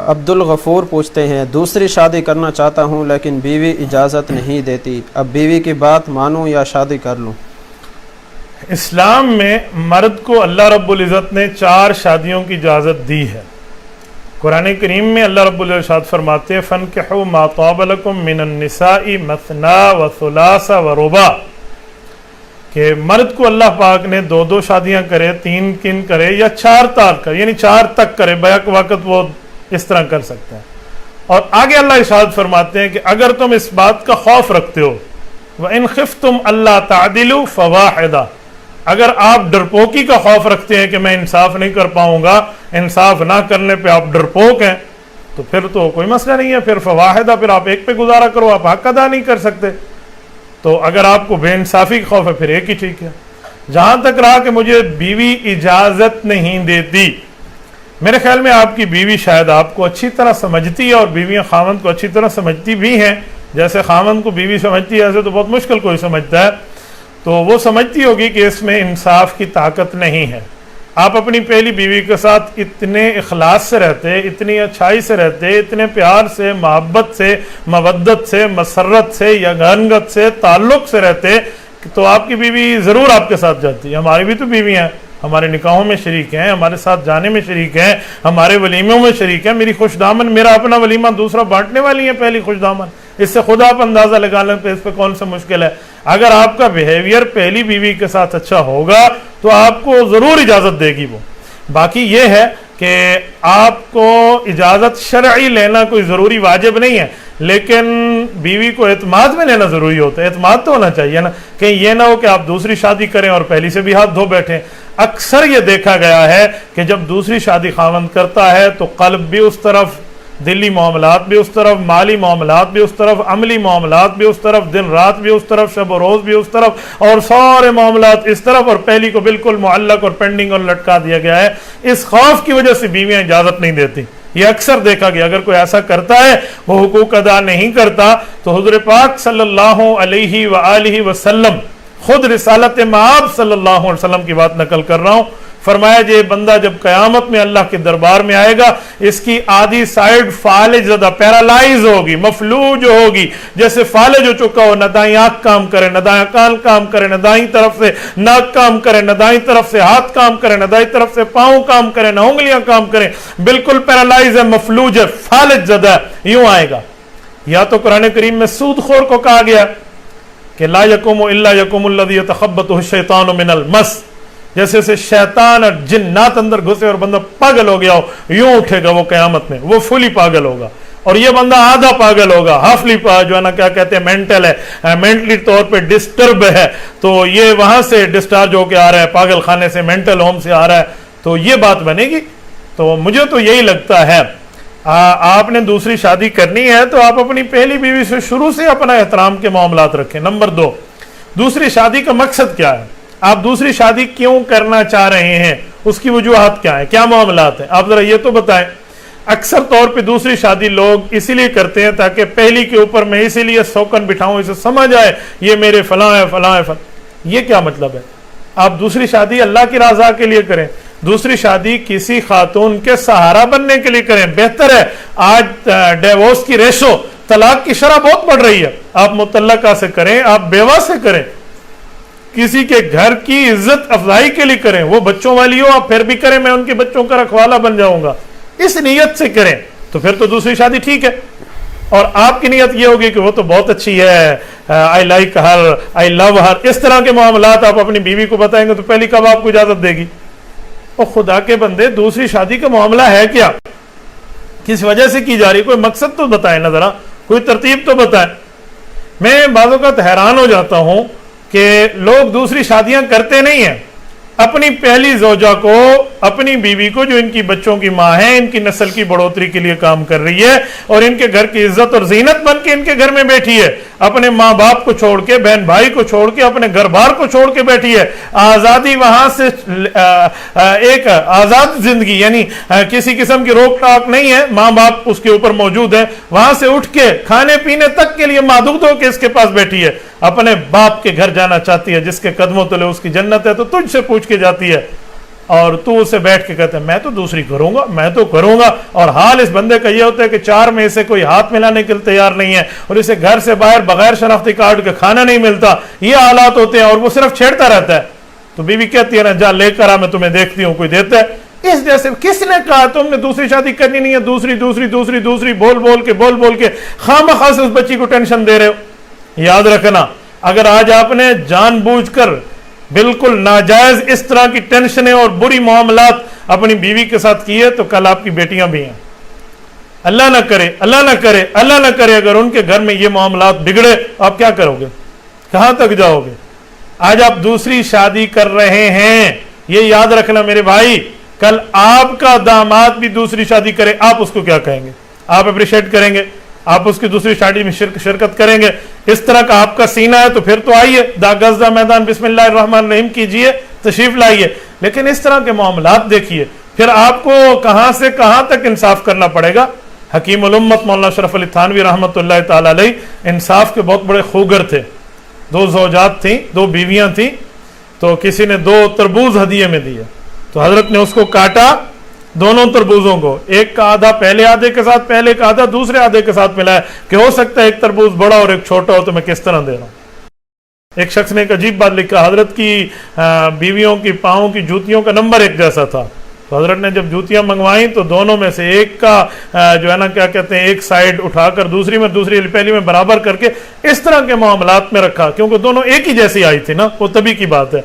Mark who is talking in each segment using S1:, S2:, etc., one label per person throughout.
S1: عبد الغفور پوچھتے ہیں دوسری شادی کرنا چاہتا ہوں لیکن بیوی اجازت نہیں دیتی، اب بیوی کی بات مانوں یا شادی کر لوں؟
S2: اسلام میں مرد کو اللہ رب العزت نے 4 شادیوں کی اجازت دی ہے۔ قرآن کریم میں اللہ رب العزت فرماتے ہیں فَانْكِحُوا مَا طَابَ لَكُم مِّنَ النِّسَاءِ مَثْنَىٰ وَثُلَاثَ وَرُبَاعَ، کہ مرد کو اللہ پاک نے 2 شادیاں کرے، 3 کرے یا 4 طلاق کرے، یعنی 4 تک کرے، بیک وقت وہ اس طرح کر سکتے ہیں۔ اور آگے اللہ ارشاد فرماتے ہیں کہ اگر تم اس بات کا خوف رکھتے ہو وَإِنْ خِفْتُمْ أَلَّا تَعْدِلُوا فَوَاحِدَةً، اگر آپ ڈرپوکی کا خوف رکھتے ہیں کہ میں انصاف نہیں کر پاؤں گا، انصاف نہ کرنے پہ آپ ڈرپوک ہیں، تو پھر تو کوئی مسئلہ نہیں ہے، پھر فواحدہ، پھر آپ ایک پہ گزارا کرو، آپ حق ادا نہیں کر سکتے۔ تو اگر آپ کو بے انصافی کا خوف ہے پھر ایک ہی ٹھیک ہے۔ جہاں تک رہا کہ مجھے بیوی اجازت نہیں دیتی، میرے خیال میں آپ کی بیوی شاید آپ کو اچھی طرح سمجھتی ہے، اور بیویاں خاوند کو اچھی طرح سمجھتی بھی ہیں، جیسے خاوند کو بیوی سمجھتی ہے ایسے تو بہت مشکل کوئی سمجھتا ہے، تو وہ سمجھتی ہوگی کہ اس میں انصاف کی طاقت نہیں ہے۔ آپ اپنی پہلی بیوی کے ساتھ اتنے اخلاص سے رہتے، اتنی اچھائی سے رہتے، اتنے پیار سے، محبت سے، مودت سے، مسرت سے، یگانگت سے، تعلق سے رہتے، تو آپ کی بیوی ضرور آپ کے ساتھ جاتی ہے۔ ہماری بھی تو بیوی ہیں، ہمارے نکاحوں میں شریک ہیں، ہمارے ساتھ جانے میں شریک ہیں، ہمارے ولیموں میں شریک ہیں۔ میری خوش دامن، میرا اپنا ولیمہ دوسرا بانٹنے والی ہے پہلی خوش دامن، اس سے خود آپ اندازہ لگا لیں پہ اس پہ کون سا مشکل ہے۔ اگر آپ کا بیہیویئر پہلی بیوی کے ساتھ اچھا ہوگا تو آپ کو ضرور اجازت دے گی وہ۔ باقی یہ ہے کہ آپ کو اجازت شرعی لینا کوئی ضروری واجب نہیں ہے، لیکن بیوی کو اعتماد میں لینا ضروری ہوتا ہے۔ اعتماد تو ہونا چاہیے نا، کہ یہ نہ ہو کہ آپ دوسری شادی کریں اور پہلی سے بھی ہاتھ دھو بیٹھیں۔ اکثر یہ دیکھا گیا ہے کہ جب دوسری شادی خاوند کرتا ہے تو قلب بھی اس طرف، دلی معاملات بھی اس طرف، مالی معاملات بھی اس طرف، عملی معاملات بھی اس طرف، دن رات بھی اس طرف، شب و روز بھی اس طرف، اور سارے معاملات اس طرف، اور پہلی کو بالکل معلق اور پینڈنگ اور لٹکا دیا گیا ہے۔ اس خوف کی وجہ سے بیویاں اجازت نہیں دیتی، یہ اکثر دیکھا گیا۔ اگر کوئی ایسا کرتا ہے، وہ حقوق ادا نہیں کرتا، تو حضور پاک صلی اللہ علیہ وآلہ وسلم، خود رسالت مآب صلی اللہ علیہ وسلم کی بات نقل کر رہا ہوں، فرمایا یہ بندہ جب قیامت میں اللہ کے دربار میں آئے گا، اس کی آدھی سائیڈ فالج زدہ، پیرالائز ہوگی، مفلوج ہوگی، جیسے فالج ہو چکا ہو، نہ دائیں آنکھ کام کرے، نہ دائیں کان کام کرے، نہ دائیں طرف سے ناک کام کرے، نہ دائیں طرف سے ہاتھ کام کرے، نہ دائیں طرف سے پاؤں کام کرے، نہ انگلیاں کام کریں، بالکل پیرالائز ہے، مفلوج ہے، فالج زدہ ہے، یوں آئے گا۔ یا تو قرآن کریم میں سود خور کو کہا گیا کہ لا یقوم الا یقوم الذی یتخبطہ الشیطان من المس، جیسے سے شیطان اور جنات اندر گھسے اور بندہ پاگل ہو گیا ہو، یوں اٹھے گا وہ قیامت میں، وہ فلی پاگل ہوگا۔ اور یہ بندہ آدھا پاگل ہوگا، ہافلی جو ہے نا کیا کہتے ہیں، مینٹل ہے، مینٹلی طور پہ ڈسٹرب ہے، تو یہ وہاں سے ڈسچارج ہو کے آ رہا ہے، پاگل خانے سے، مینٹل ہوم سے آ رہا ہے، تو یہ بات بنے گی۔ تو مجھے تو یہی لگتا ہے آپ نے دوسری شادی کرنی ہے تو آپ اپنی پہلی بیوی سے شروع سے اپنا احترام کے معاملات رکھیں۔ نمبر 2، دوسری شادی کا مقصد کیا ہے؟ آپ دوسری شادی کیوں کرنا چاہ رہے ہیں؟ اس کی وجوہات کیا ہیں؟ کیا معاملات ہیں؟ آپ ذرا یہ تو بتائیں۔ اکثر طور پہ دوسری شادی لوگ اسی لیے کرتے ہیں تاکہ پہلی کے اوپر میں اسی لیے سوکن بٹھاؤں، اسے سمجھ آئے یہ میرے فلاں ہے، فلاں ہے، فلاں۔ یہ کیا مطلب ہے؟ آپ دوسری شادی اللہ کی رضا کے لیے کریں، دوسری شادی کسی خاتون کے سہارا بننے کے لیے کریں۔ بہتر ہے، آج ڈیورس کی ریشو، طلاق کی شرح بہت بڑھ رہی ہے، آپ مطلقہ سے کریں، آپ بیوہ سے کریں، کسی کے گھر کی عزت افزائی کے لیے کریں، وہ بچوں والی ہو آپ پھر بھی کریں، میں ان کے بچوں کا رکھوالا بن جاؤں گا، اس نیت سے کریں، تو پھر تو دوسری شادی ٹھیک ہے۔ اور آپ کی نیت یہ ہوگی کہ وہ تو بہت اچھی ہے، آئی لائک ہر، آئی لو ہر، اس طرح کے معاملات آپ اپنی بیوی کو بتائیں گے تو پہلی کب آپ کو اجازت دے گی؟ اور خدا کے بندے، دوسری شادی کا معاملہ ہے کیا؟ کس وجہ سے کی جا رہی؟ کوئی مقصد تو بتائیں نا ذرا، کوئی ترتیب تو بتائیں۔ میں بعض اوقات حیران ہو جاتا ہوں کہ لوگ دوسری شادیاں کرتے نہیں ہیں، اپنی پہلی زوجہ کو، اپنی بیوی کو جو ان کی بچوں کی ماں ہے، ان کی نسل کی بڑھوتری کے لیے کام کر رہی ہے اور ان کے گھر کی عزت اور زینت بن کے ان کے گھر میں بیٹھی ہے، اپنے ماں باپ کو چھوڑ کے، بہن بھائی کو چھوڑ کے، اپنے گھر بار کو چھوڑ کے بیٹھی ہے، آزادی وہاں سے ایک آزاد زندگی، یعنی کسی قسم کی روک ٹاک نہیں ہے، ماں باپ اس کے اوپر موجود ہے، وہاں سے اٹھ کے کھانے پینے تک کے لیے محدود ہو کے اس کے پاس بیٹھی ہے، اپنے باپ کے گھر جانا چاہتی ہے، جس کے قدموں تلے اس کی جنت ہے، تو تجھ سے پوچھ کے جاتی ہے اور تو اسے بیٹھ کے کہتے ہیں میں تو دوسری کروں گا، میں تو کروں گا، اور حال اس بندے کا یہ ہوتا ہے کہ 4 میں سے کوئی ہاتھ ملانے کے لیے تیار نہیں ہے، اور اسے گھر سے باہر بغیر شناختی کارڈ کے کھانا نہیں ملتا، یہ حالات ہوتے ہیں، اور وہ صرف چھیڑتا رہتا ہے. تو بیوی کہتی ہے نا جا لے کر آ، میں تمہیں دیکھتی ہوں کوئی دیتا ہے. اس جیسے کس نے کہا تم نے دوسری شادی کرنی نہیں ہے؟ دوسری دوسری دوسری دوسری بول بول کے خواہ اس بچی کو ٹینشن دے رہے ہو. یاد رکھنا، اگر آج آپ نے جان بوجھ کر بالکل ناجائز اس طرح کی ٹینشنیں اور بری معاملات اپنی بیوی کے ساتھ کیے تو کل آپ کی بیٹیاں بھی ہیں. اللہ نہ کرے، اللہ نہ کرے، اللہ نہ کرے اگر ان کے گھر میں یہ معاملات بگڑے، آپ کیا کرو گے؟ کہاں تک جاؤ گے؟ آج آپ دوسری شادی کر رہے ہیں، یہ یاد رکھنا میرے بھائی، کل آپ کا داماد بھی دوسری شادی کرے، آپ اس کو کیا کہیں گے؟ آپ اپریشیٹ کریں گے؟ آپ اس کی دوسری شادی میں شرکت کریں گے؟ اس طرح کا آپ کا سینہ ہے تو پھر تو آئیے داغزدہ میدان بسم اللہ الرحمن الرحیم کیجئے، تشریف لائیے. لیکن اس طرح کے معاملات دیکھیے، پھر آپ کو کہاں سے کہاں تک انصاف کرنا پڑے گا. حکیم الامت مولانا اشرف علی تھانوی رحمۃ اللہ تعالی علیہ انصاف کے بہت بڑے خوگر تھے. 2 زوجات تھیں، 2 بیویاں تھیں، تو کسی نے 2 تربوز ہدیے میں دیے، تو حضرت نے اس کو کاٹا، دونوں تربوزوں کو، ایک کا آدھا پہلے آدھے کے ساتھ، پہلے کا آدھا دوسرے آدھے کے ساتھ ملایا کہ ہو سکتا ہے ایک تربوز بڑا اور ایک چھوٹا ہو، تو میں کس طرح دے رہا ہوں. ایک شخص نے ایک عجیب بات لکھا، حضرت کی بیویوں کی پاؤں کی جوتیوں کا نمبر ایک جیسا تھا. تو حضرت نے جب جوتیاں منگوائیں تو دونوں میں سے ایک کا جو ہے نا کیا کہتے ہیں، ایک سائیڈ اٹھا کر دوسری میں، دوسری پہلی میں برابر کر کے اس طرح کے معاملات میں رکھا، کیونکہ دونوں ایک ہی جیسی آئی تھی نا، وہ تبھی کی بات ہے.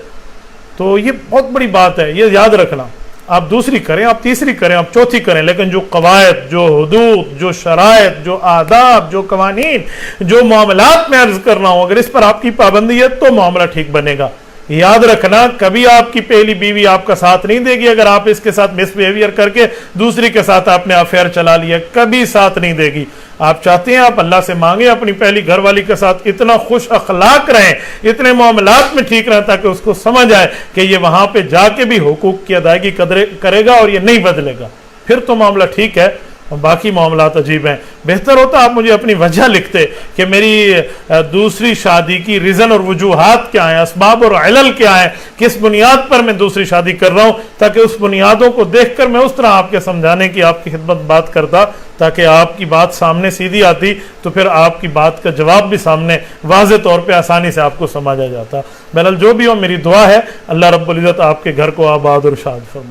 S2: تو یہ بہت بڑی بات ہے، یہ یاد رکھنا. آپ دوسری کریں، آپ تیسری کریں، آپ چوتھی کریں، لیکن جو قواعد، جو حدود، جو شرائط، جو آداب، جو قوانین، جو معاملات میں عرض کر رہا ہوں، اگر اس پر آپ کی پابندی ہے تو معاملہ ٹھیک بنے گا. یاد رکھنا، کبھی آپ کی پہلی بیوی آپ کا ساتھ نہیں دے گی اگر آپ اس کے ساتھ مس بیہیویئر کر کے دوسری کے ساتھ آپ نے افیئر چلا لیا، کبھی ساتھ نہیں دے گی. آپ چاہتے ہیں آپ اللہ سے مانگیں اپنی پہلی گھر والی کے ساتھ اتنا خوش اخلاق رہیں، اتنے معاملات میں ٹھیک رہیں تاکہ اس کو سمجھ آئے کہ یہ وہاں پہ جا کے بھی حقوق کی ادائیگی کرے گا اور یہ نہیں بدلے گا، پھر تو معاملہ ٹھیک ہے. اور باقی معاملات عجیب ہیں. بہتر ہوتا آپ مجھے اپنی وجہ لکھتے کہ میری دوسری شادی کی ریزن اور وجوہات کیا ہیں، اسباب اور علل کیا ہیں، کس بنیاد پر میں دوسری شادی کر رہا ہوں، تاکہ اس بنیادوں کو دیکھ کر میں اس طرح آپ کے سمجھانے کی، آپ کی خدمت بات کرتا، تاکہ آپ کی بات سامنے سیدھی آتی تو پھر آپ کی بات کا جواب بھی سامنے واضح طور پہ آسانی سے آپ کو سمجھا جاتا. بہرحال جو بھی ہو، میری دعا ہے اللہ رب العزت آپ کے گھر کو آباد اور شاد فرمائے.